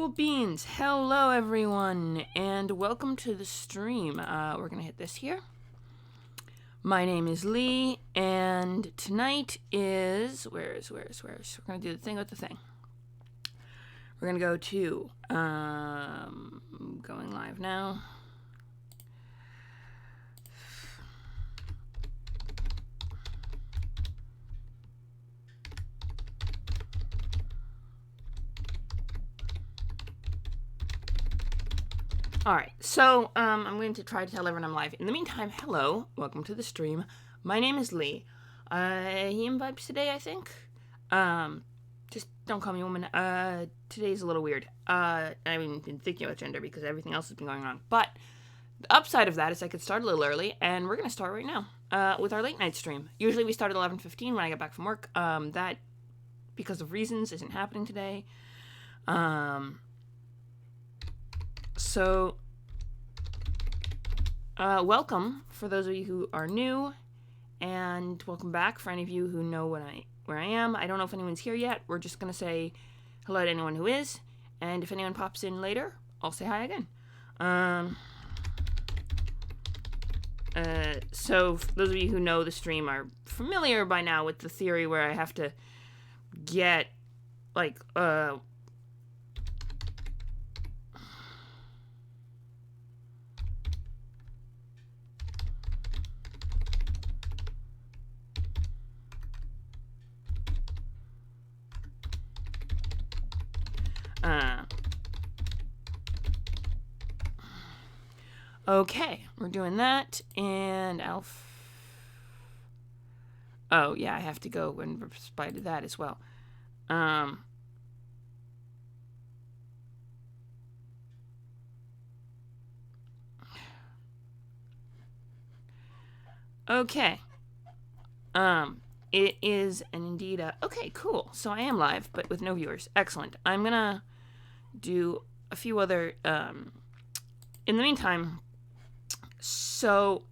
Cool beans. Hello everyone and welcome to the stream. We're gonna hit this here. My name is Lee and tonight is we're gonna do the thing with the thing. We're gonna go to going live now. Alright, so I'm going to try to tell everyone I'm live. In the meantime, hello, welcome to the stream. My name is Lee. He vibes today, I think. Just don't call me woman. Today's a little weird. I haven't been thinking about gender because everything else has been going on. But the upside of that is I could start a little early, and we're going to start right now with our late night stream. Usually we start at 11:15 when I get back from work. That, because of reasons, isn't happening today. So, welcome for those of you who are new, and welcome back for any of you who know where I am. I don't know if anyone's here yet. We're just going to say hello to anyone who is, and if anyone pops in later, I'll say hi again. So, for those of you who know the stream are familiar by now with the theory where I have to get, like, okay, we're doing that, and oh, yeah, I have to go and reply to that as well. Okay. It is an indeed okay, cool. So I am live, but with no viewers. Excellent. I'm gonna do a few other, in the meantime, so,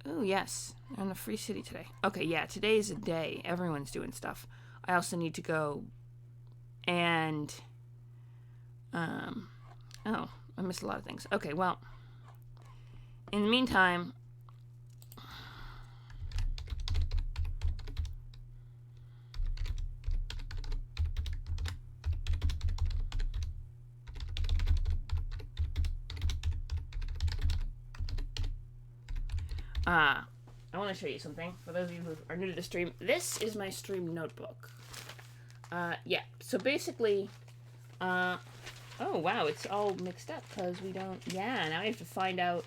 oh, yes, I'm in a free city today. Okay, yeah, today is a day. Everyone's doing stuff. I also need to go and, oh, I missed a lot of things. Okay, well, in the meantime, I want to show you something. For those of you who are new to the stream, this is my stream notebook. Yeah, so basically, oh wow, it's all mixed up because we don't, yeah, now I have to find out,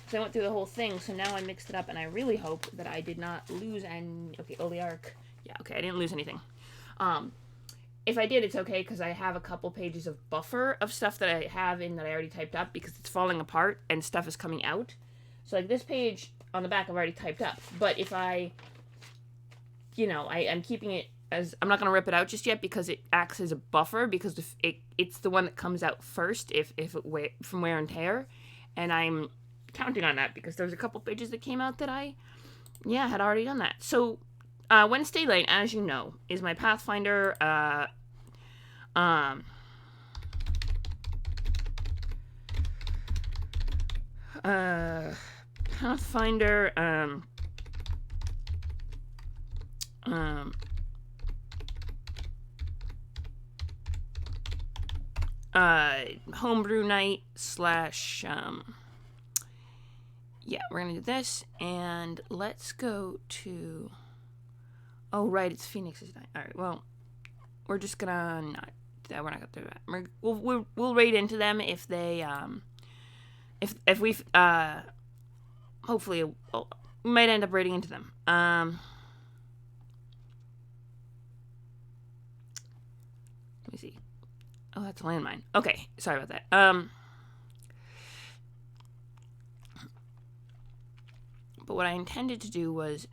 so I went through the whole thing, so now I mixed it up, and I really hope that I did not lose any, okay, Oliarch, yeah, okay, I didn't lose anything. If I did, it's okay, because I have a couple pages of buffer of stuff that I have in that I already typed up, because it's falling apart, and stuff is coming out. So, like, this page on the back I've already typed up, but if I, you know, I'm keeping it as, I'm not going to rip it out just yet because it acts as a buffer, because if it's the one that comes out first if it from wear and tear, and I'm counting on that because there's a couple pages that came out that I, yeah, had already done that. So, Wednesday Lane, as you know, is my Pathfinder, Pathfinder, homebrew night slash, yeah, we're gonna do this, and let's go to, oh, right, it's Phoenix's night. Alright, well, we're just gonna not, we're not gonna do that. We'll raid into them if they, if we've, hopefully, we might end up raiding into them. Let me see. Oh, that's a landmine. Okay, sorry about that. But what I intended to do was,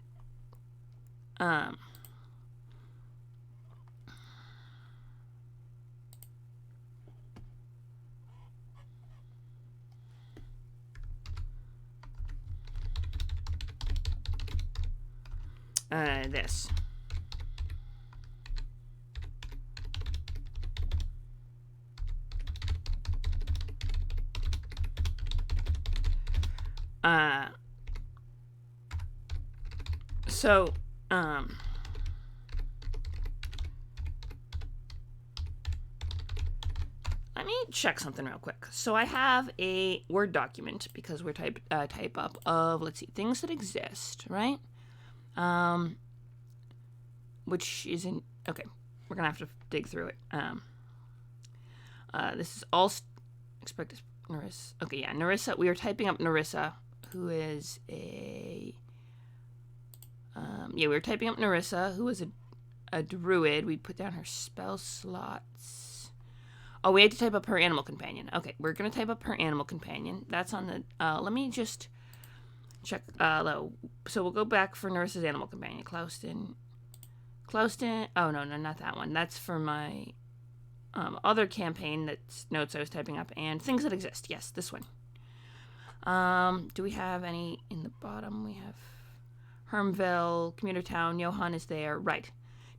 this. So, let me check something real quick. So I have a Word document because we're type up of, let's see, things that exist, right? Which isn't, okay, we're gonna have to dig through it. This is all expected Narissa. Okay, yeah, Narissa. We are typing up Narissa, who is a we were typing up Narissa, who is a druid. We put down her spell slots. Oh, we had to type up her animal companion. Okay, we're gonna type up her animal companion. That's on the. Let me just check. So we'll go back for Narissa's animal companion, Clouston. Oh no, not that one. That's for my other campaign. That's notes I was typing up and things that exist. Yes, this one. Do we have any in the bottom? We have Hermville, Commuter Town. Johan is there, right?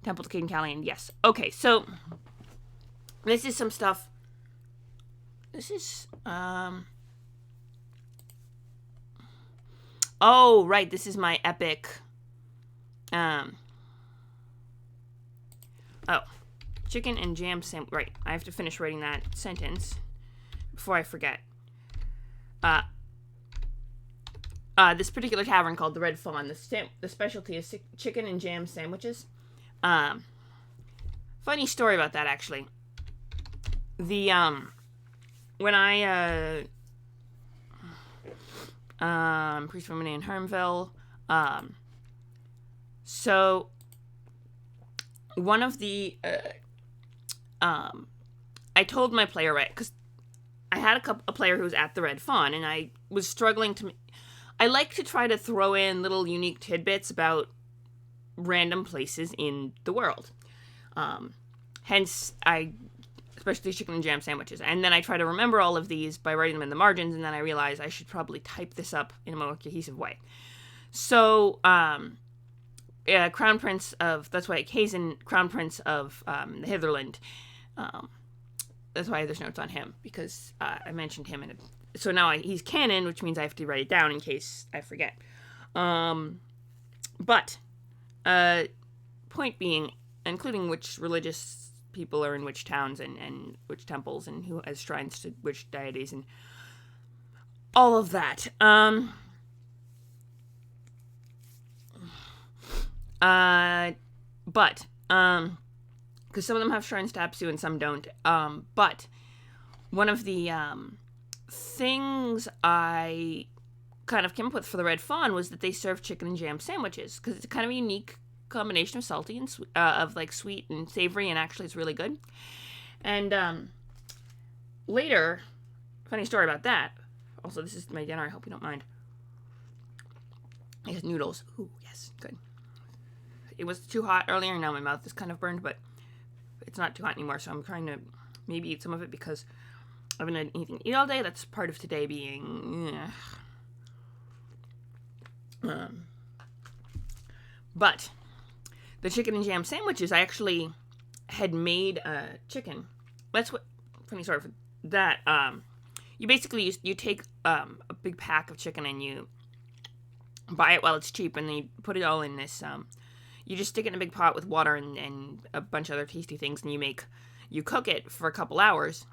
Temple to King Callian. Yes. Okay, so this is some stuff. This is Oh, right. This is my epic. Oh, chicken and jam sandwich. Right. I have to finish writing that sentence before I forget. This particular tavern called the Red Fawn. The specialty is chicken and jam sandwiches. Funny story about that, actually. When I Priest Women in Hermville. So one of the I told my player, right, because I had a player who was at the Red Fawn, and I was struggling to. I like to try to throw in little unique tidbits about random places in the world. Hence, especially chicken and jam sandwiches. And then I try to remember all of these by writing them in the margins, and then I realize I should probably type this up in a more cohesive way. So, Crown Prince of, that's why Kazin, Crown Prince of the Hitherland, that's why there's notes on him, because I mentioned him in it. So now he's canon, which means I have to write it down in case I forget. But, point being, including which religious people are in which towns and which temples and who has shrines to which deities and all of that. But because some of them have shrines to Apsu and some don't. But one of the things I kind of came up with for the Red Fawn was that they serve chicken and jam sandwiches because it's kind of a unique combination of salty and of like sweet and savory, and actually it's really good. And later, funny story about that. Also, this is my dinner. I hope you don't mind. I guess noodles. Ooh, yes, good. It was too hot earlier, and now my mouth is kind of burned, but it's not too hot anymore. So I'm trying to maybe eat some of it because I haven't had anything to eat all day. That's part of today being. But the chicken and jam sandwiches, I actually had made chicken. That's what, funny story for that. You basically, you take a big pack of chicken and you buy it while it's cheap, and then you put it all in this, you just stick it in a big pot with water and a bunch of other tasty things, and you cook it for a couple hours,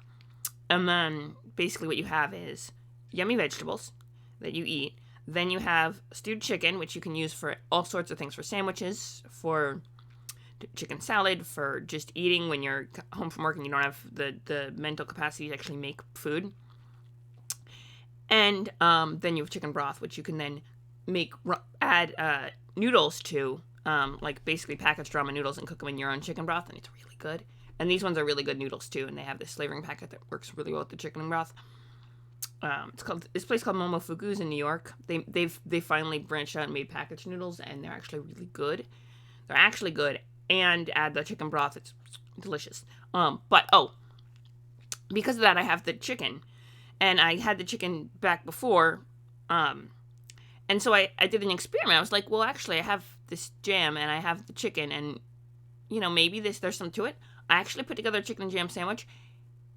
and then basically what you have is yummy vegetables that you eat. Then you have stewed chicken, which you can use for all sorts of things, for sandwiches, for chicken salad, for just eating when you're home from work and you don't have the mental capacity to actually make food. And then you have chicken broth, which you can then add noodles to, like basically packaged ramen noodles, and cook them in your own chicken broth, and it's really good. And these ones are really good noodles too, and they have this flavoring packet that works really well with the chicken broth. This place called Momofuku's in New York. They finally branched out and made packaged noodles, and they're actually really good. They're actually good, and add the chicken broth. It's delicious. Because of that, I have the chicken, and I had the chicken back before, and so I did an experiment. I was like, well, actually, I have this jam, and I have the chicken, and maybe there's something to it. I actually put together a chicken and jam sandwich.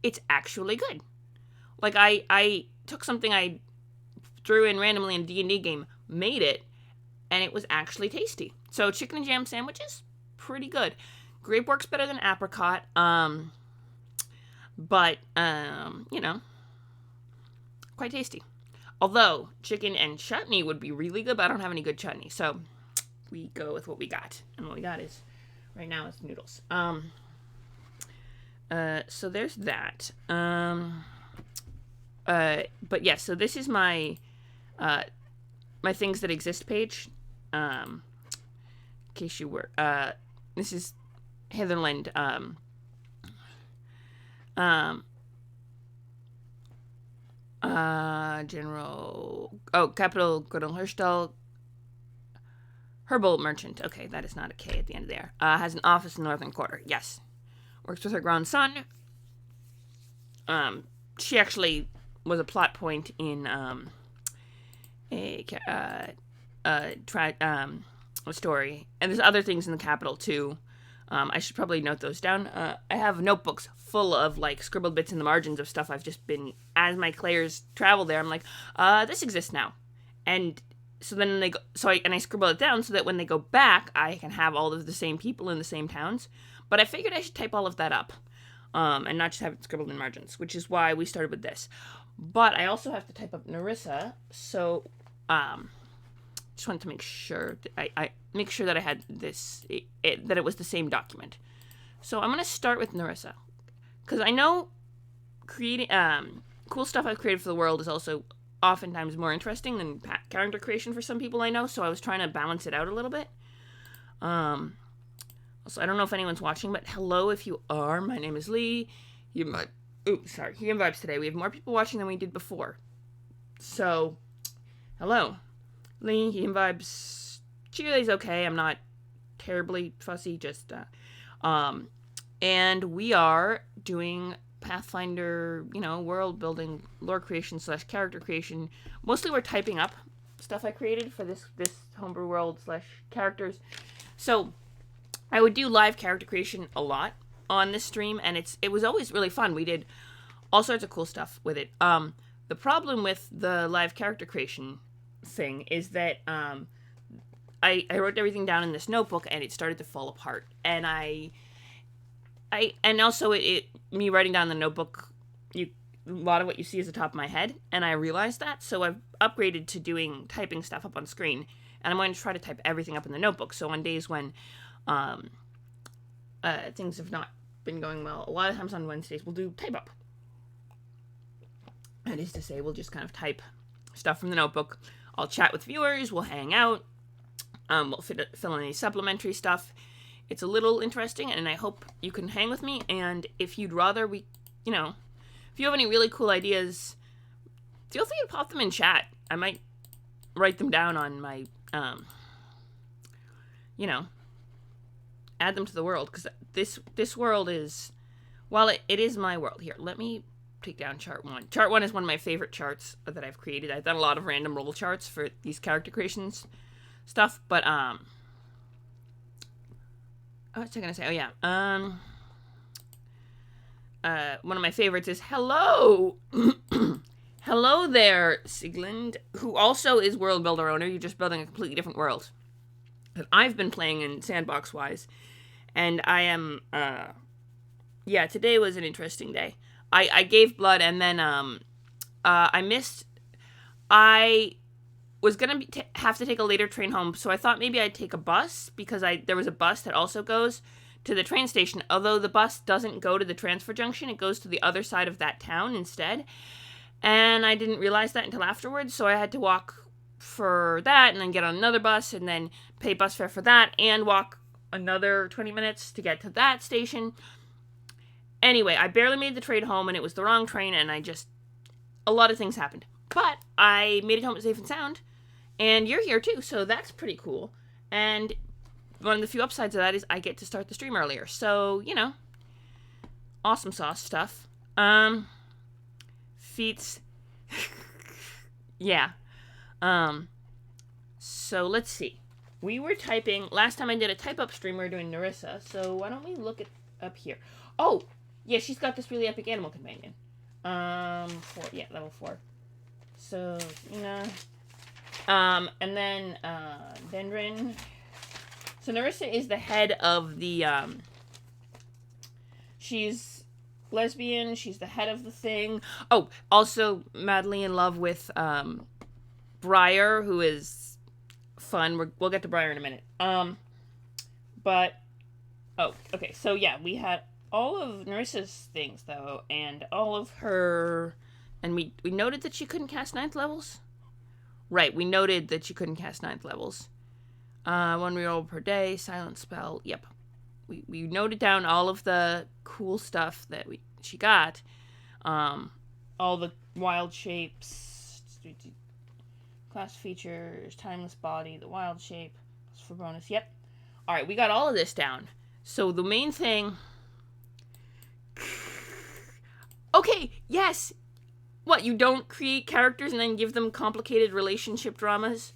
It's actually good. Like, I took something I threw in randomly in a D&D game made it, and it was actually tasty. So chicken and jam sandwiches, pretty good. Grape works better than apricot, but you know, quite tasty. Although chicken and chutney would be really good, but I don't have any good chutney, so we go with what we got, and what we got is right now is noodles. So there's that. But yeah, so this is my my things that exist page. In case you were, this is Hitherland. General. Oh, Capital Gordon Herstal. Herbal merchant. Okay, that is not a K at the end there. Has an office in the Northern Quarter. Yes. Works with her grown son. She actually was a plot point in a story, and there's other things in the capital too. I should probably note those down. I have notebooks full of like scribbled bits in the margins of stuff I've just been, as my players travel there, I'm like, this exists now, and so then they go, I scribble it down so that when they go back, I can have all of the same people in the same towns. But I figured I should type all of that up, and not just have it scribbled in margins, which is why we started with this. But I also have to type up Nerissa, so just wanted to make sure that I make sure that I had this, that it was the same document. So I'm gonna start with Nerissa, because I know creating cool stuff I've created for the world is also oftentimes more interesting than character creation for some people I know. So I was trying to balance it out a little bit. Also, I don't know if anyone's watching, but hello if you are. My name is Lee. Human Vibes today. We have more people watching than we did before. So, hello. Lee, Human Vibes. Cheerlead's okay. I'm not terribly fussy, just, and we are doing Pathfinder, world building, lore creation / character creation. Mostly we're typing up stuff I created for this homebrew world / characters. So, I would do live character creation a lot on this stream, and it was always really fun. We did all sorts of cool stuff with it. The problem with the live character creation thing is that I wrote everything down in this notebook, and it started to fall apart. And and also me writing down the notebook, a lot of what you see is the top of my head, and I realized that, so I've upgraded to typing stuff up on screen, and I'm going to try to type everything up in the notebook. So on days when things have not been going well, a lot of times on Wednesdays we'll do type up. That is to say, we'll just kind of type stuff from the notebook. I'll chat with viewers, we'll hang out, we'll fill in any supplementary stuff. It's a little interesting, and I hope you can hang with me. And if you'd rather if you have any really cool ideas, feel free to pop them in chat. I might write them down on my, add them to the world, because this world is, while it is my world. Here, let me take down chart 1. Chart 1 is one of my favorite charts that I've created. I've done a lot of random roll charts for these character creations stuff, but what was I gonna say? Oh yeah. One of my favorites is hello. Hello there, Sigland, who also is world builder owner. You're just building a completely different world that I've been playing in sandbox wise, and I am today was an interesting day. I gave blood, and then I was gonna have to take a later train home, so I thought maybe I'd take a bus, because there was a bus that also goes to the train station, although the bus doesn't go to the transfer junction, it goes to the other side of that town instead, and I didn't realize that until afterwards, so I had to walk for that, and then get on another bus, and then pay bus fare for that, and walk another 20 minutes to get to that station. Anyway, I barely made the train home, and it was the wrong train, and a lot of things happened. But I made it home safe and sound, and you're here too, so that's pretty cool. And one of the few upsides of that is I get to start the stream earlier, so, awesome sauce stuff. Feats. Yeah. So let's see. We were typing, last time I did a type up stream, we were doing Nerissa, so why don't we look it up here. Oh, yeah, she's got this really epic animal companion. Level 4. So, and then, Dendron. So Nerissa is the head of the, she's lesbian, she's the head of the thing. Oh, also madly in love with, Briar, who is fun. We'll get to Briar in a minute. But, oh, okay, so yeah, we had all of Nerissa's things, though, and all of her, and we noted that she couldn't cast 9th levels? Right, we noted that she couldn't cast 9th levels. 1 reroll per day, silent spell, yep. We noted down all of the cool stuff that she got. All the wild shapes, class features, timeless body, the wild shape, for bonus, yep. Alright, we got all of this down. So the main thing... Okay, yes! What, you don't create characters and then give them complicated relationship dramas?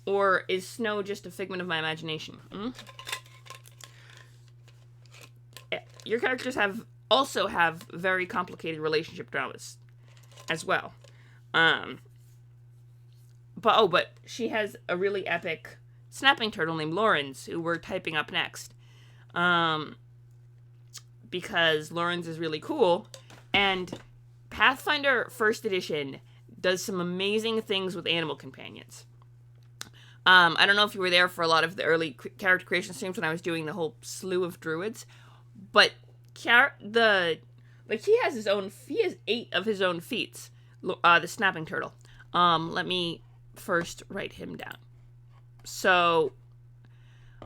Or is Snow just a figment of my imagination? Your characters also have very complicated relationship dramas as well. But she has a really epic snapping turtle named Lawrence, who we're typing up next. Because Lawrence is really cool, and Pathfinder 1st edition does some amazing things with animal companions. I don't know if you were there for a lot of the early character creation streams when I was doing the whole slew of druids, but he has his own, he has 8 of his own feats, the snapping turtle. Let me first write him down. So,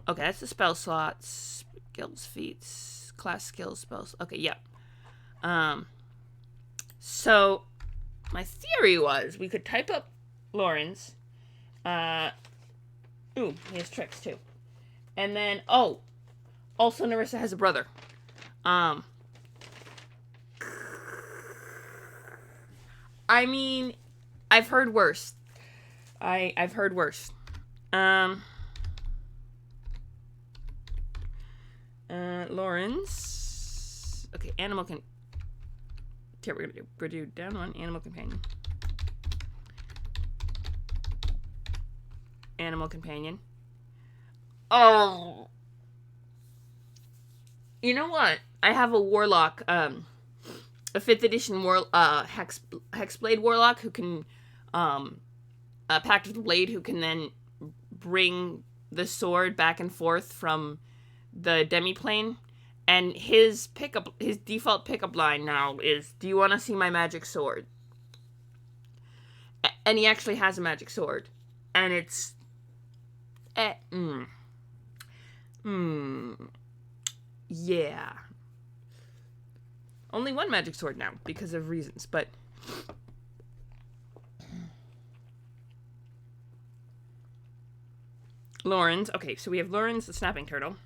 okay, that's the spell slots, skills, feats, class skills, spells, okay, yep. So, my theory was we could type up Lawrence, ooh, he has tricks too. And then, also Nerissa has a brother. I mean, I've heard worse. I've heard worse. Lawrence. Okay, animal can. Here, we're gonna do down one, animal companion. Animal companion. Oh. You know what? I have a warlock, a 5th edition Hexblade warlock who can, Pact of the Blade, who can then bring the sword back and forth from the demiplane. And his default pickup line now is, "Do you want to see my magic sword?" And he actually has a magic sword. And it's... Yeah. Only one magic sword now, because of reasons, but... Lawrence. Okay, so we have Lawrence, the snapping turtle.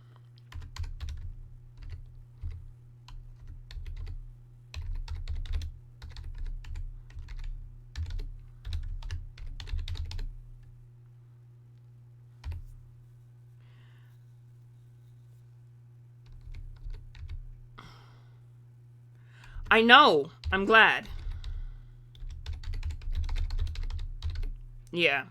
I know. I'm glad. Yeah.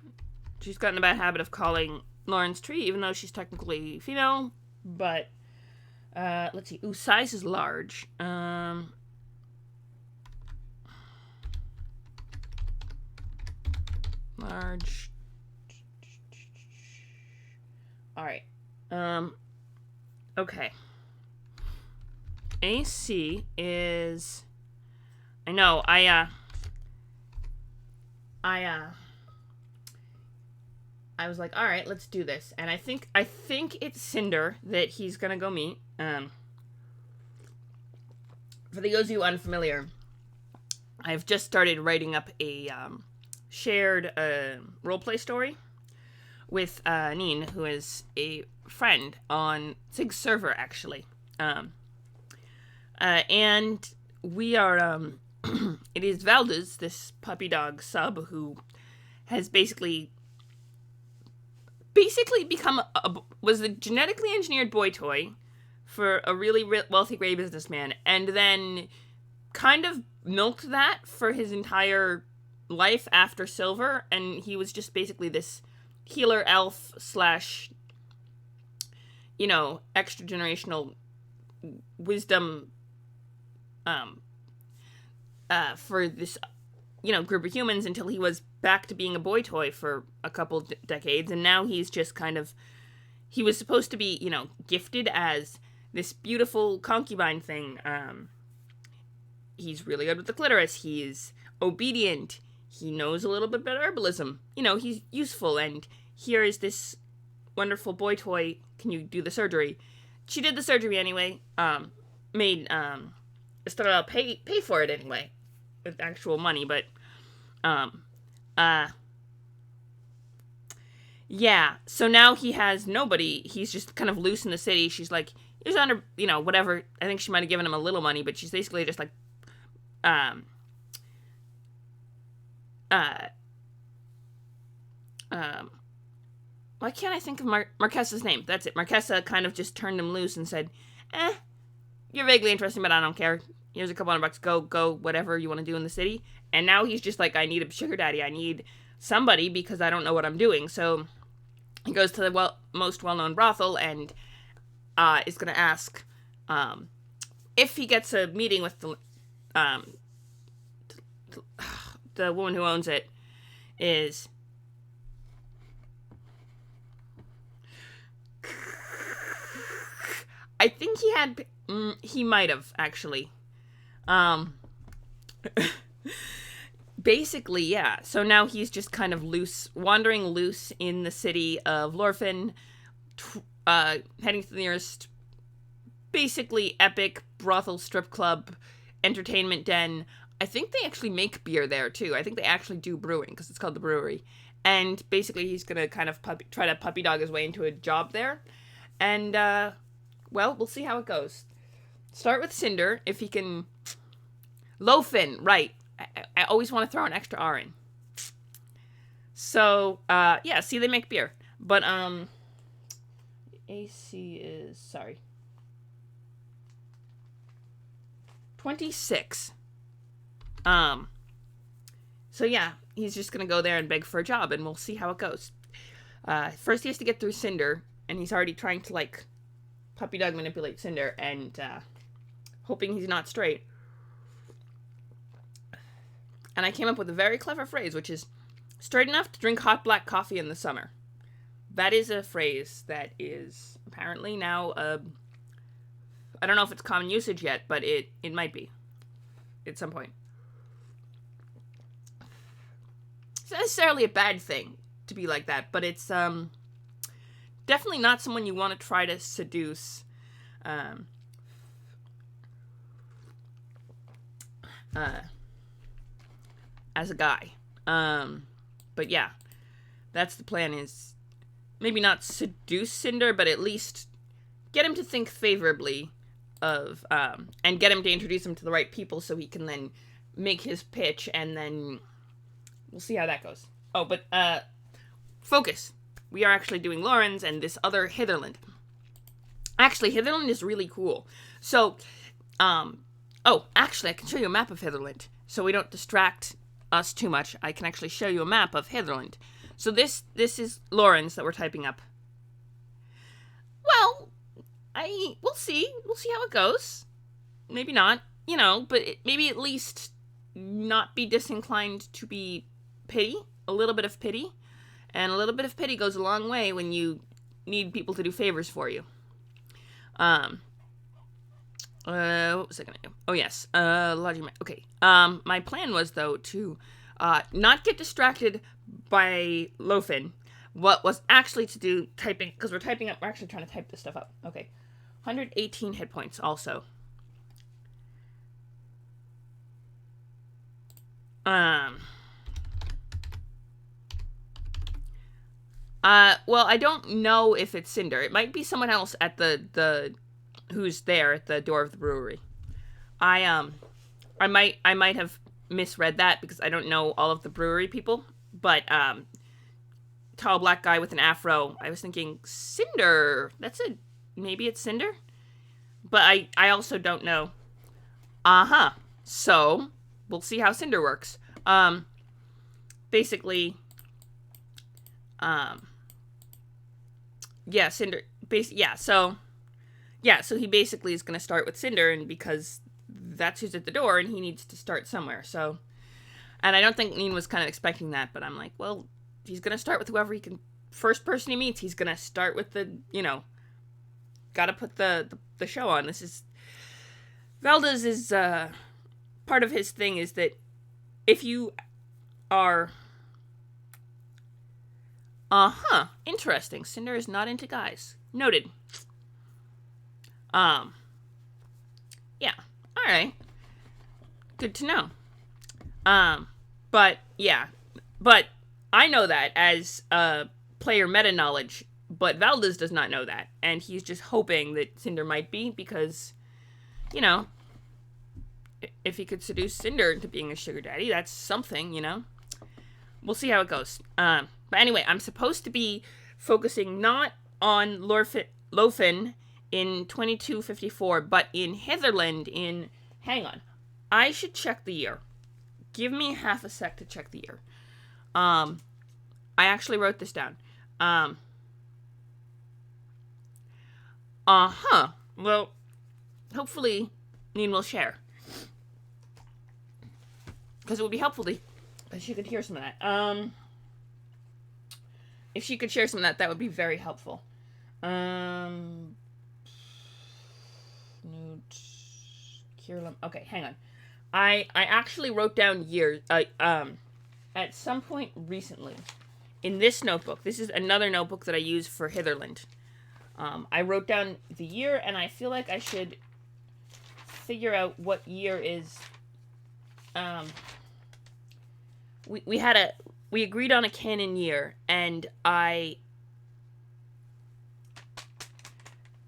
She's gotten a bad habit of calling Lawrence Tree, even though she's technically female. But, let's see. Ooh, size is large. Large. Alright. Okay. AC is... I know, I was like, alright, let's do this. And I think it's Cinder that he's gonna go meet. For those of you unfamiliar, I've just started writing up a, shared, roleplay story with, Neen, who is a friend on Zig's server, actually. And we are, it is Valdez, this puppy dog sub, who has basically become was a genetically engineered boy toy for a really wealthy gray businessman, and then kind of milked that for his entire life after Silver, and he was just basically this healer elf slash, extra generational wisdom for this, group of humans until he was back to being a boy toy for a couple decades, and now he's just kind of, he was supposed to be, gifted as this beautiful concubine thing. He's really good with the clitoris, he's obedient, he knows a little bit about herbalism, he's useful, and here is this wonderful boy toy, can you do the surgery? She did the surgery anyway, made, Estrella pay for it anyway, with actual money, but, yeah, so now he has nobody, he's just kind of loose in the city. She's like, he's under, whatever, I think she might have given him a little money, but she's basically just like, why can't I think of Marquesa's name? That's it. Marquesa kind of just turned him loose and said, you're vaguely interesting, but I don't care. Here's a couple $100. Go, whatever you want to do in the city. And now he's just like, I need a sugar daddy. I need somebody because I don't know what I'm doing. So he goes to the most well-known brothel and is going to ask if he gets a meeting with the woman who owns it. Is I think he might have actually. Basically, yeah. So now he's just kind of wandering loose in the city of Lorphin, heading to the nearest, basically epic brothel, strip club, entertainment den. I think they actually make beer there too. I think they actually do brewing because it's called the brewery. And basically, he's gonna kind of try to puppy dog his way into a job there, and we'll see how it goes. Start with Cinder if he can. Lofin, right? I always want to throw an extra R in. So, yeah, see, they make beer. But, AC is, sorry. 26. So yeah, he's just gonna go there and beg for a job, and we'll see how it goes. First he has to get through Cinder, and he's already trying to, like, puppy dog manipulate Cinder, and, hoping he's not straight. And I came up with a very clever phrase, which is, straight enough to drink hot black coffee in the summer. That is a phrase that is apparently now, I don't know if it's common usage yet, but it might be. At some point. It's not necessarily a bad thing to be like that, but it's, definitely not someone you want to try to seduce, as a guy. But yeah, that's the plan, is maybe not seduce Cinder, but at least get him to think favorably of, and get him to introduce him to the right people so he can then make his pitch, and then we'll see how that goes. Oh, but, focus. We are actually doing Lorenz and this other Hitherland. Actually, Hitherland is really cool. So, actually, I can show you a map of Hitherland, so we don't distract us too much. I can actually show you a map of Hitherland. So this is Lorenz that we're typing up. Well, we'll see. We'll see how it goes. Maybe not, but maybe at least not be disinclined to be pity. A little bit of pity. And a little bit of pity goes a long way when you need people to do favors for you. What was I gonna do? Oh, yes. Okay. My plan was, though, to not get distracted by Lofin. What was actually to do typing, because we're actually trying to type this stuff up. Okay. 118 hit points also. Well, I don't know if it's Cinder. It might be someone else at the who's there at the door of the brewery. I might have misread that because I don't know all of the brewery people, but tall black guy with an afro. I was thinking Cinder. Maybe it's Cinder, but I also don't know. So we'll see how Cinder works. basically, yeah, Cinder, so he basically is going to start with Cinder, and because that's who's at the door, and he needs to start somewhere, so, and I don't think Neen was kind of expecting that, but I'm like, well, he's going to start with whoever he can, first person he meets, he's going to start with the, gotta put the show on. This is, Valdez is, part of his thing is that if you are, interesting, Cinder is not into guys. Noted. Yeah, alright. Good to know. But I know that as, player meta knowledge, but Valdez does not know that, and he's just hoping that Cinder might be, because, if he could seduce Cinder into being a sugar daddy, that's something, We'll see how it goes. But anyway, I'm supposed to be focusing not on Lofin in 2254, but in Hitherland in... Hang on. I should check the year. Give me half a sec to check the year. I actually wrote this down. Well, hopefully Neen will share. Because it would be helpful if she could hear some of that. If she could share some of that, that would be very helpful. Newt, Kirilum. Okay, hang on. I actually wrote down years. At some point recently, in this notebook. This is another notebook that I use for Hitherland. I wrote down the year, and I feel like I should figure out what year is. We agreed on a canon year, and I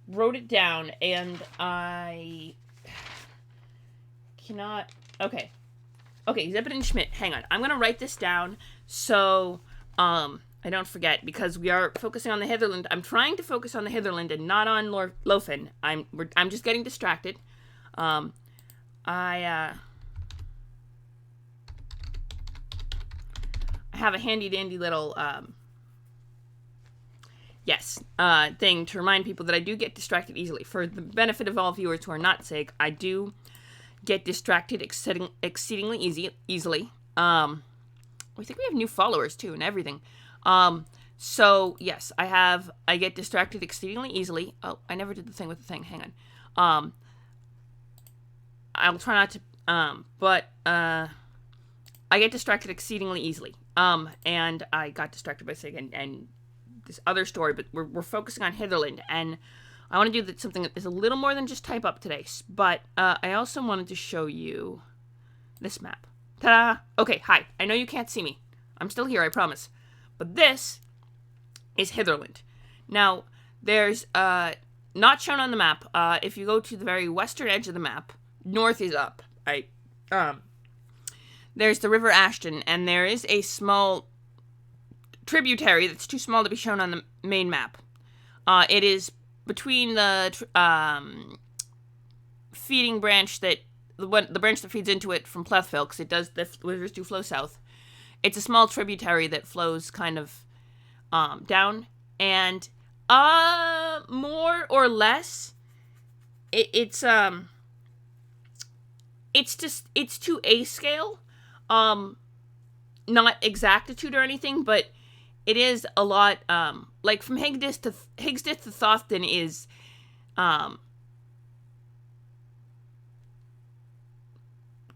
wrote it down, and I cannot. Okay, Zebedee Schmidt. Hang on, I'm gonna write this down so I don't forget, because we are focusing on the Hitherland. I'm trying to focus on the Hitherland and not on Lofin. I'm just getting distracted. I have a handy dandy little thing to remind people that I do get distracted easily. For the benefit of all viewers who are not SIG, I do get distracted exceedingly easily. We think we have new followers too and everything. So yes, I get distracted exceedingly easily. Oh, I never did the thing with the thing. Hang on. I'll try not to, but I get distracted exceedingly easily. And I got distracted by SIG and this other story, but we're focusing on Hitherland, and I want to do something that is a little more than just type up today, but I also wanted to show you this map. Ta-da! Okay, hi. I know you can't see me. I'm still here, I promise. But this is Hitherland. Now, there's, not shown on the map, if you go to the very western edge of the map, north is up. There's the River Ashton, and there is a small tributary that's too small to be shown on the main map. It is between the feeding branch the branch that feeds into it from Plethville, because the rivers do flow south. It's a small tributary that flows kind of down, and more or less, it's to A scale, not exactitude or anything, but it is a lot, like from Higsdith to Thofton is,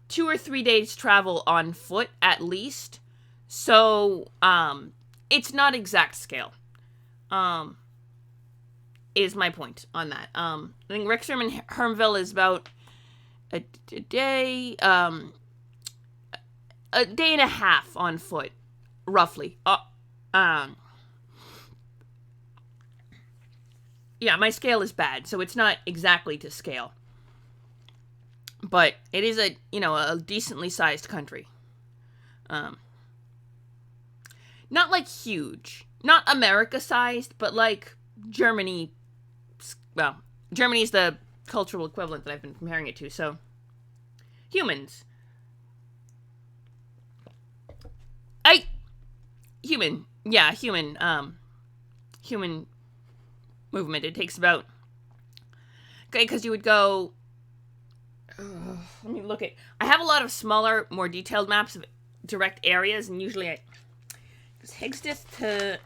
2 or 3 days travel on foot at least. So, it's not exact scale, is my point on that. I think Wrexham and Hermville is about a day and a half on foot, roughly. Yeah, my scale is bad, so it's not exactly to scale. But it is a decently sized country. Not like huge. Not America-sized, but like Germany. Well, Germany is the cultural equivalent that I've been comparing it to, so. Humans. human, human movement. It takes about, okay, because you would go, let me look at, I have a lot of smaller, more detailed maps of direct areas, and usually I, because Higgsdith to,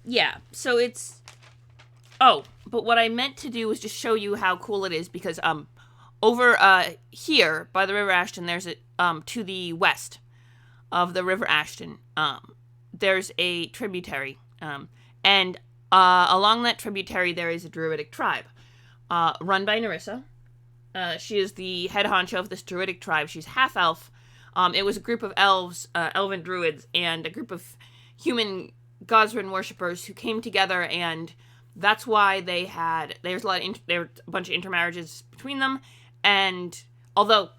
yeah, so it's, oh, but what I meant to do was just show you how cool it is, because, over, here, by the River Ashton, there's a, to the west of the River Ashton, there's a tributary, and, along that tributary, there is a druidic tribe, run by Nerissa. She is the head honcho of this druidic tribe. She's half-elf. It was a group of elves, elven druids, and a group of human Gosrin worshippers who came together, and that's why there's a bunch of intermarriages between them, and although,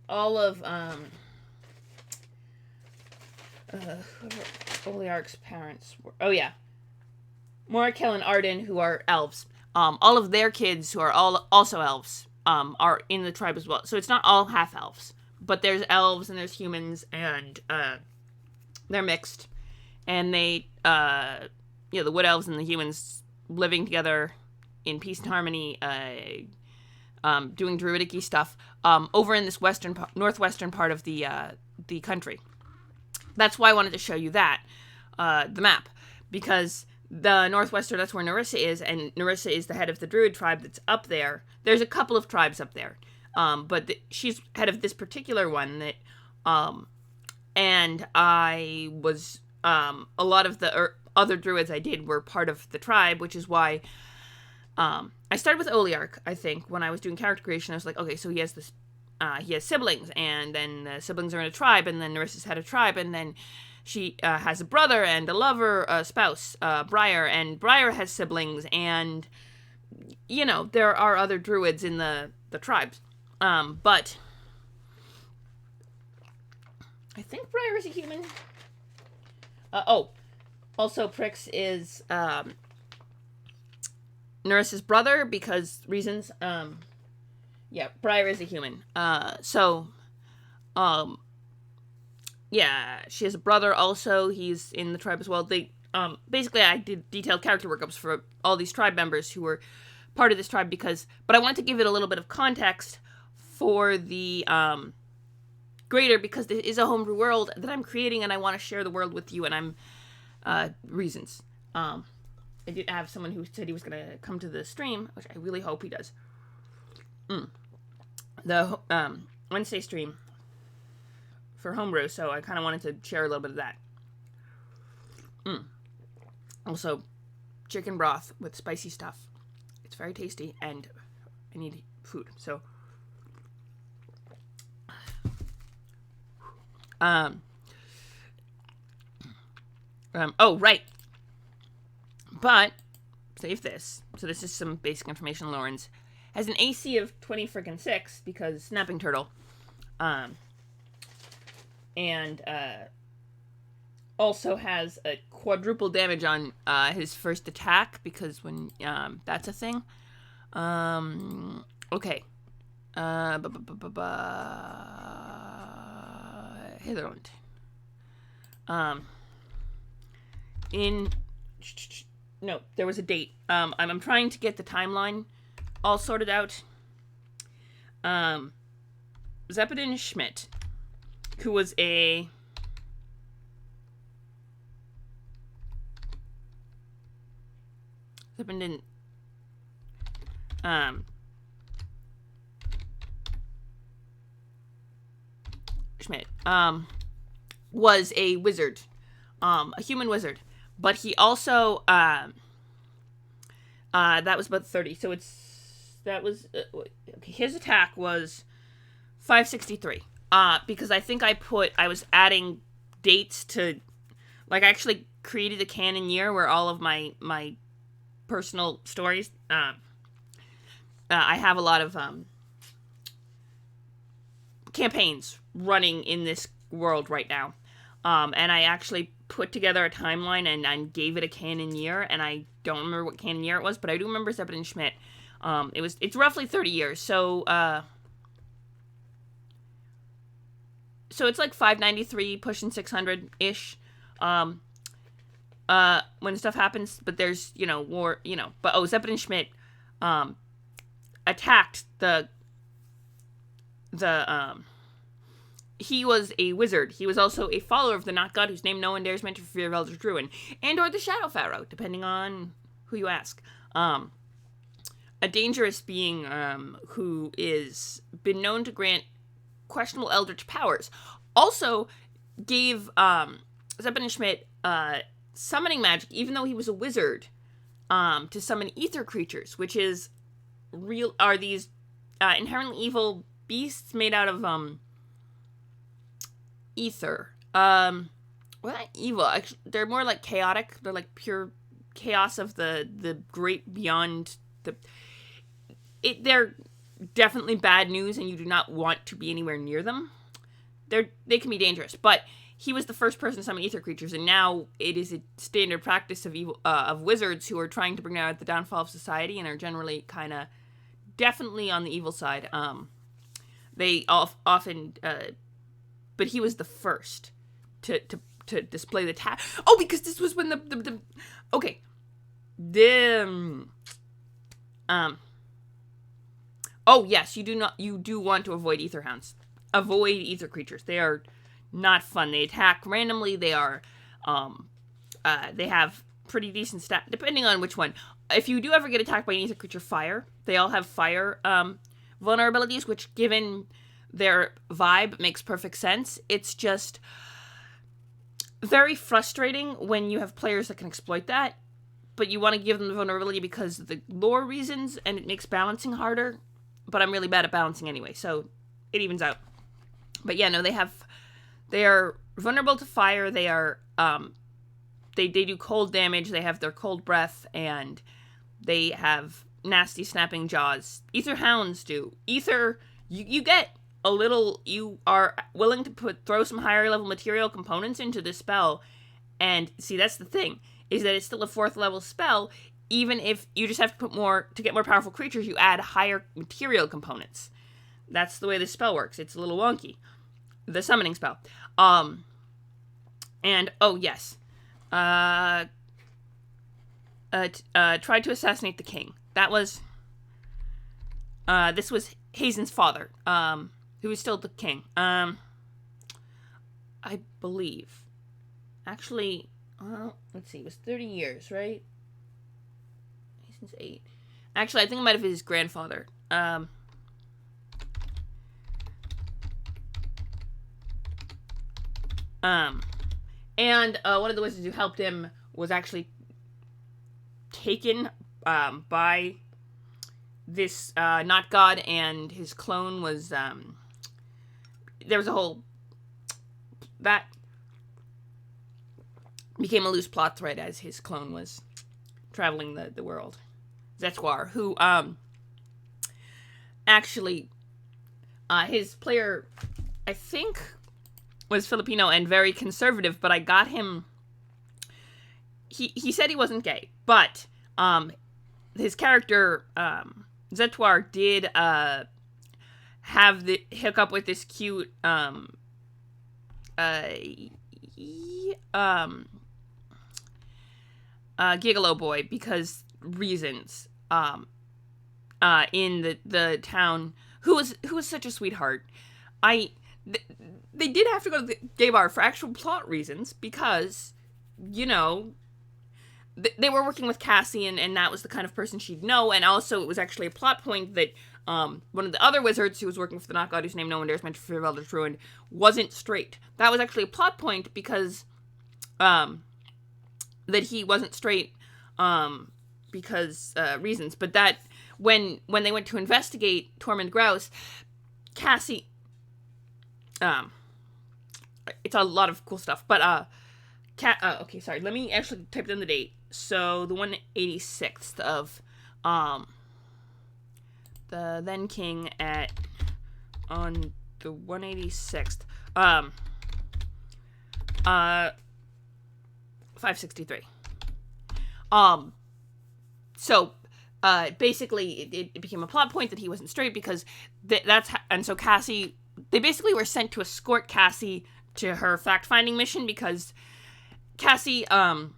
all of, Oliarch's parents were, oh yeah, Morakel and Arden, who are elves, all of their kids, who are all also elves, are in the tribe as well. So it's not all half-elves, but there's elves and there's humans, and, they're mixed, and they, the wood elves and the humans living together in peace and harmony, doing druidic-y stuff, over in this northwestern part of the country. That's why I wanted to show you that, the map, because the northwestern, that's where Nerissa is, and Nerissa is the head of the druid tribe that's up there. There's a couple of tribes up there, but she's head of this particular one that, and I was, a lot of the other druids I did were part of the tribe, which is why, I started with Oliarch, I think, when I was doing character creation. I was like, okay, so he has this, he has siblings, and then the siblings are in a tribe, and then Nerissa's head of tribe, and then she has a brother and a lover, a spouse, Briar, and Briar has siblings, and, there are other druids in the tribes. But I think Briar is a human. Also Prix is, Nerissa's brother, because reasons, yeah, Briar is a human. Yeah, she has a brother also. He's in the tribe as well. They, basically, I did detailed character workups for all these tribe members who were part of this tribe but I wanted to give it a little bit of context for the, greater, because this is a homebrew world that I'm creating, and I want to share the world with you, and reasons. I did have someone who said he was going to come to the stream, which I really hope he does. The, Wednesday stream for homebrew, so I kind of wanted to share a little bit of that. Also, chicken broth with spicy stuff. It's very tasty, and I need food, so. Oh, right. But, save this. So this is some basic information. Lawrence has an AC of 20-6, because Snapping Turtle. And, also has a quadruple damage on, his first attack, because when, that's a thing. Okay. Hitherland. No, there was a date. I'm trying to get the timeline all sorted out. Zepidin Schmidt, who was a Zepidin Schmidt was a wizard, a human wizard, but he also that was about 30. So his attack was 563. Because I think I was adding dates to, like, I actually created a canon year where all of my personal stories, I have a lot of, campaigns running in this world right now. And I actually put together a timeline and gave it a canon year, and I don't remember what canon year it was, but I do remember Zepidin Schmidt, It's roughly 30 years. So it's like 593 pushing 600 ish. When stuff happens, but there's, war, but Zeppelin and Schmidt attacked he was a wizard. He was also a follower of the Not God, whose name no one dares mention for fear of Eldritch Ruin, and or the Shadow Pharaoh, depending on who you ask. A dangerous being who is been known to grant questionable eldritch powers. Also gave Zeppelin and Schmidt summoning magic, even though he was a wizard, to summon ether creatures, which are these inherently evil beasts made out of ether. Well, not evil. Actually, they're more like chaotic. They're like pure chaos of the great beyond the. They're definitely bad news, and you do not want to be anywhere near them. They can be dangerous, but he was the first person to summon ether creatures, and now it is a standard practice of wizards who are trying to bring out the downfall of society and are generally kind of definitely on the evil side. They often, but he was the first to display the because this was when the okay, oh yes, you do want to avoid ether hounds, avoid ether creatures. They are not fun. They attack randomly. They are, they have pretty decent stat, depending on which one. If you do ever get attacked by an ether creature, fire. They all have fire vulnerabilities, which, given their vibe, makes perfect sense. It's just very frustrating when you have players that can exploit that, but you want to give them the vulnerability because of the lore reasons, and it makes balancing harder. But I'm really bad at balancing anyway, so it evens out. But yeah, no, they are vulnerable to fire. They are, they do cold damage. They have their cold breath, and they have nasty snapping jaws. Ether hounds do. Ether, you get a little, you are willing to throw some higher level material components into the spell, and see, that's the thing, is that it's still a 4th level spell. Even if you just have to get more powerful creatures, you add higher material components. That's the way this spell works. It's a little wonky. The summoning spell. And, oh, yes. Tried to assassinate the king. That was, this was Hazen's father, who is still the king. I believe. Actually, let's see, it was 30 years, right? Hazen's 8. Actually, I think it might have been his grandfather. And one of the wizards who helped him was actually taken by this Not God, and his clone was there was a whole that became a loose plot thread as his clone was traveling the world. Zetwar, who actually his player, I think, was Filipino and very conservative, but I got him. He said he wasn't gay, but his character Zetwar did have the hookup with this cute gigolo boy because reasons in the town who was such a sweetheart. They did have to go to the gay bar for actual plot reasons because, they were working with Cassie, and that was the kind of person she'd know, and also it was actually a plot point that one of the other wizards who was working for the Not God, whose name no one dares mention for fear of Eldritch Ruin, wasn't straight. That was actually a plot point because that he wasn't straight because reasons. But that when they went to investigate Tormund Grouse, Cassie, it's a lot of cool stuff. But okay, sorry. Let me actually type in the date. So the 186th of the then king on the 186th 563. So basically it became a plot point that he wasn't straight because so Cassie, they basically were sent to escort Cassie to her fact-finding mission because Cassie, for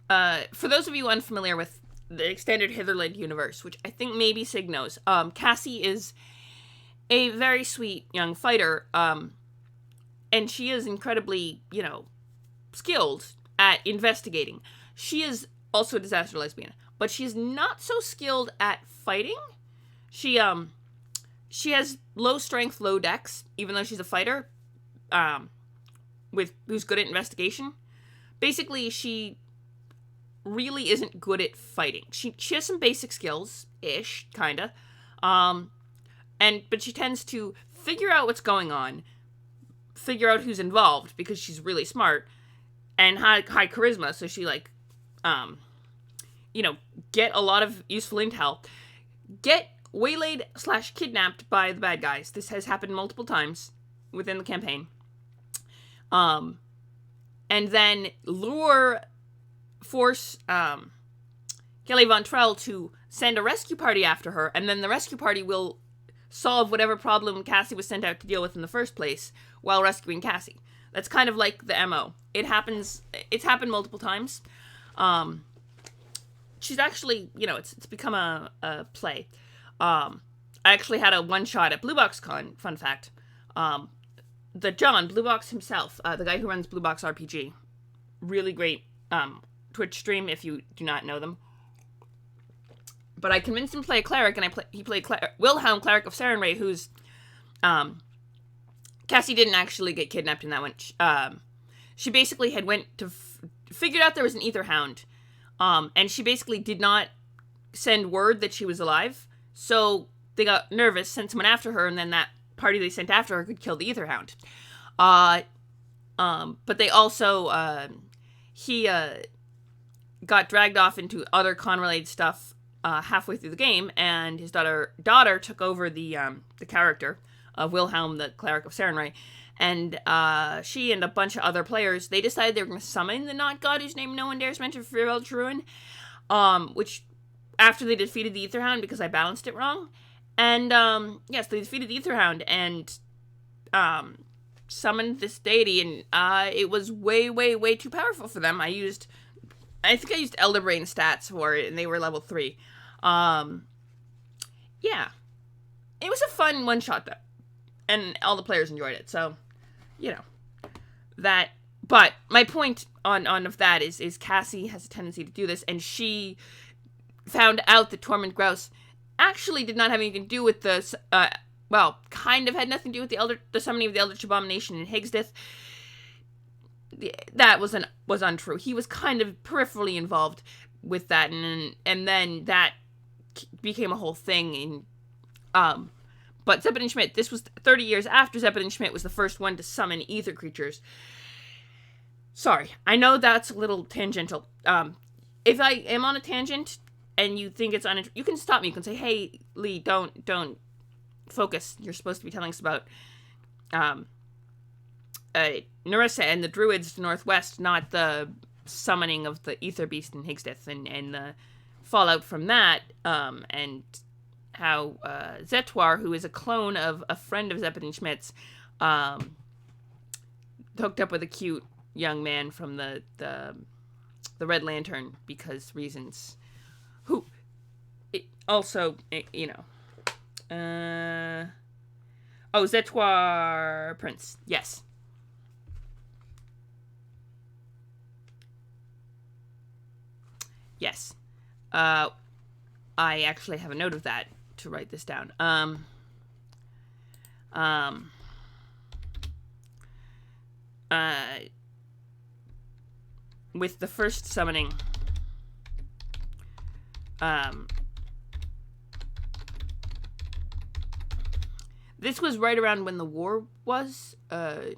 those of you unfamiliar with the extended Hitherland universe, which I think maybe Sig knows, Cassie is a very sweet young fighter, and she is incredibly, skilled at investigating. She is also a disaster lesbian, but she's not so skilled at fighting. She has low strength, low dex, even though she's a fighter, who's good at investigation. Basically, she really isn't good at fighting. She has some basic skills-ish, kinda. But she tends to figure out what's going on, figure out who's involved, because she's really smart, and high charisma, so she, get a lot of useful intel, get waylaid / kidnapped by the bad guys. This has happened multiple times within the campaign. And then force Kelly Von Trell to send a rescue party after her, and then the rescue party will solve whatever problem Cassie was sent out to deal with in the first place while rescuing Cassie. That's kind of like the MO. It's happened multiple times. She's actually, it's become a play. I actually had a one-shot at Blue Box Con, fun fact. The John, Blue Box himself, the guy who runs Blue Box RPG, really great Twitch stream if you do not know them. But I convinced him to play a cleric, and he played Wilhelm, Cleric of Sarenrae, who's... Cassie didn't actually get kidnapped in that one. She basically had figured out there was an Aetherhound, and she basically did not send word that she was alive, so they got nervous, sent someone after her, and then that party they sent after her could kill the Aetherhound. But they also, he got dragged off into other con-related stuff halfway through the game, and his daughter took over the character of Wilhelm, the Cleric of Sarenrae, and she and a bunch of other players, they decided they were going to summon the Not God whose name no one dares mention for Eldritch Ruin, which, after they defeated the Aetherhound, because I balanced it wrong, and, yes, they defeated the Aetherhound, and, summoned this deity, and, it was way, way, way too powerful for them. I think I used Elder Brain stats for it, and they were level 3. Yeah. It was a fun one-shot, though. And all the players enjoyed it, so, that. But my point on of that is Cassie has a tendency to do this, and she found out that Tormund Grouse actually did not have anything to do with kind of had nothing to do with the summoning of the Eldritch Abomination in Higsdith. That was untrue. He was kind of peripherally involved with that, and then that became a whole thing. But Zeppet and Schmidt, this was 30 years after Zeppet and Schmidt was the first one to summon ether creatures. Sorry, I know that's a little tangential. If I am on a tangent and you think it's uninteresting, you can stop me. You can say, "Hey, Lee, don't focus. You're supposed to be telling us about Nerissa and the Druids to Northwest, not the summoning of the Ether Beast in Higsdith and the fallout from that, and how Zetwar, who is a clone of a friend of Zeppet and Schmidt's, hooked up with a cute young man from the Red Lantern because reasons. Who it also, Zetwar Prince. Yes. Yes. I actually have a note of that to write this down. With the first summoning, this was right around when the war was. I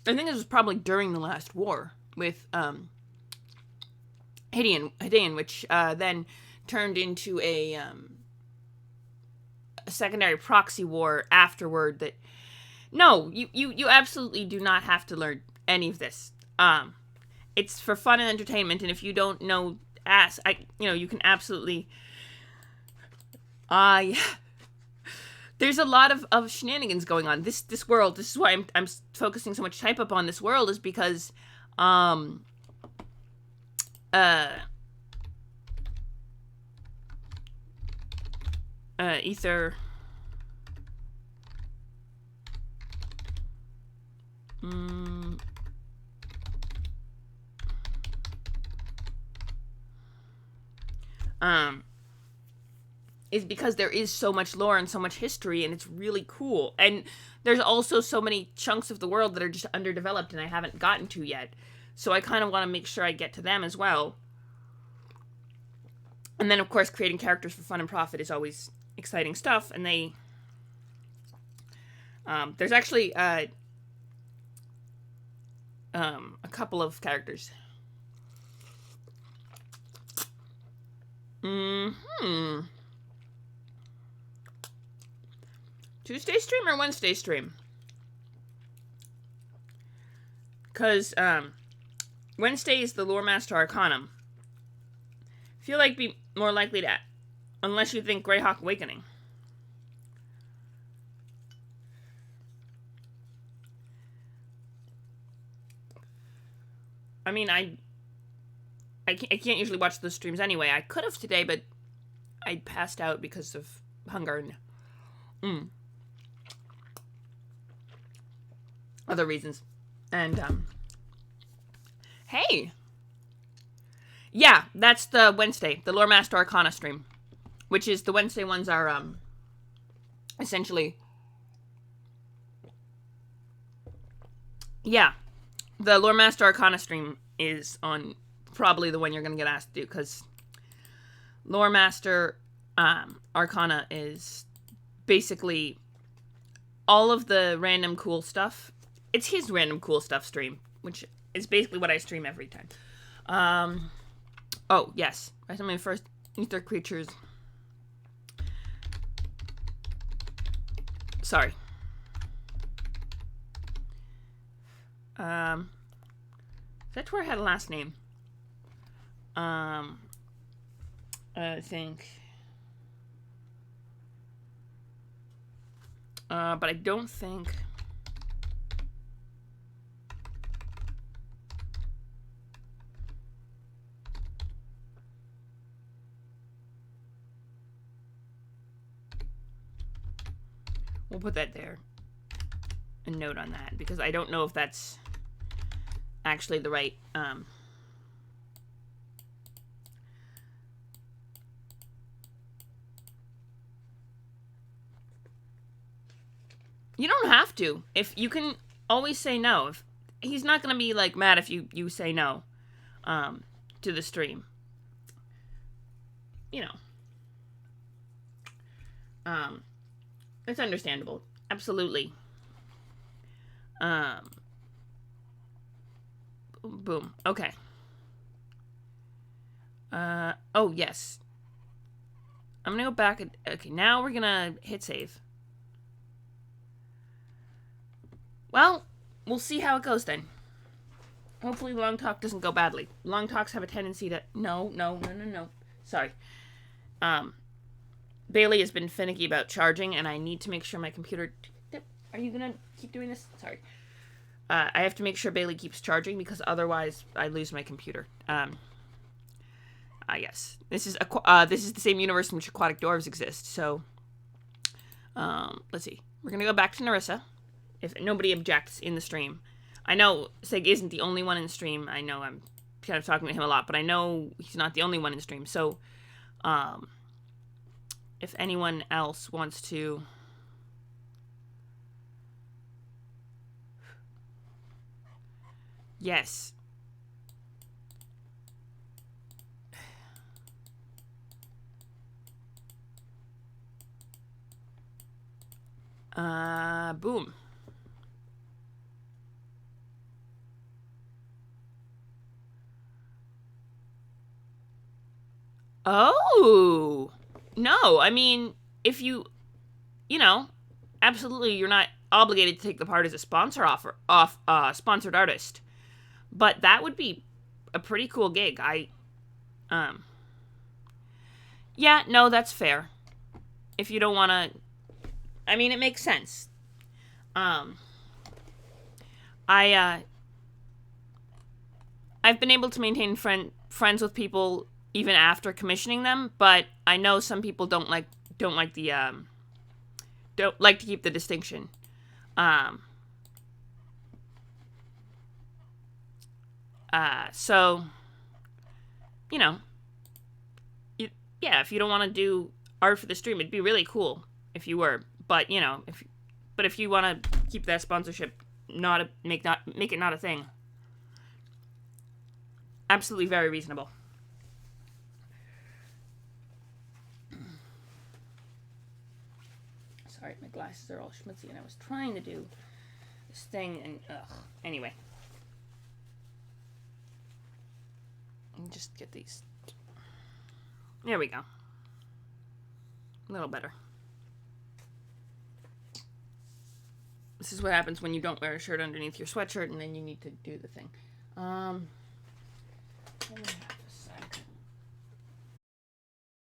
think this was probably during the last war with Hadean, which then turned into a secondary proxy war afterward. That no, you absolutely do not have to learn any of this. It's for fun and entertainment, and if you don't know ask. You can absolutely. Yeah. There's a lot of shenanigans going on. This world. This is why I'm focusing so much type up on this world, is because, Ether. Is because there is so much lore and so much history, and it's really cool. And there's also so many chunks of the world that are just underdeveloped and I haven't gotten to yet. So I kind of want to make sure I get to them as well. And then, of course, creating characters for fun and profit is always exciting stuff. And there's actually a couple of characters. Tuesday stream or Wednesday stream? Because Wednesday is the Lore Master Arcanum. Feel like be more likely to, unless you think Greyhawk Awakening. I mean, I can't usually watch those streams anyway. I could have today, but I passed out because of hunger and other reasons. And hey, yeah, that's the Wednesday, the Lore Master Arcana stream, which is the Wednesday ones are essentially, yeah, the Lore Master Arcana stream is on probably the one you're gonna get asked to do, because Lore Master Arcana is basically all of the random cool stuff. It's his random cool stuff stream, which is basically what I stream every time. Oh, yes. I saw my first ether creatures. Sorry. That's where I had a last name. I think. But I don't think. We'll put that there. A note on that, because I don't know if that's actually the right, You don't have to. If you can always say no. If he's not gonna be like mad if you say no, to the stream. You know. It's understandable. Absolutely. Boom. Okay. Oh, yes. I'm gonna go back. Okay, now we're gonna hit save. Well, we'll see how it goes then. Hopefully Long Talk doesn't go badly. Long Talks have a tendency to... No. Sorry. Bailey has been finicky about charging, and I need to make sure my computer... Are you gonna keep doing this? Sorry. I have to make sure Bailey keeps charging, because otherwise I lose my computer. Yes. This is the same universe in which aquatic dwarves exist, so... let's see. We're gonna go back to Narissa, if nobody objects in the stream. I know Sig isn't the only one in the stream. I know I'm kind of talking to him a lot, but I know he's not the only one in the stream, so... if anyone else wants to... Yes. Boom. Oh! No, I mean, if you know, absolutely you're not obligated to take the part as a sponsored artist. But that would be a pretty cool gig. Um, yeah, no, that's fair. If you don't want to, I mean, it makes sense. Um, I I've been able to maintain friends with people even after commissioning them, but I know some people don't like the don't like to keep the distinction. Um, so you know, you, yeah, if you don't want to do art for the stream, it'd be really cool if you were. But if you want to keep that sponsorship, make it not a thing. Absolutely very reasonable. Sorry, my glasses are all schmutzy, and I was trying to do this thing, and anyway, just get these. There we go. A little better. This is what happens when you don't wear a shirt underneath your sweatshirt, and then you need to do the thing.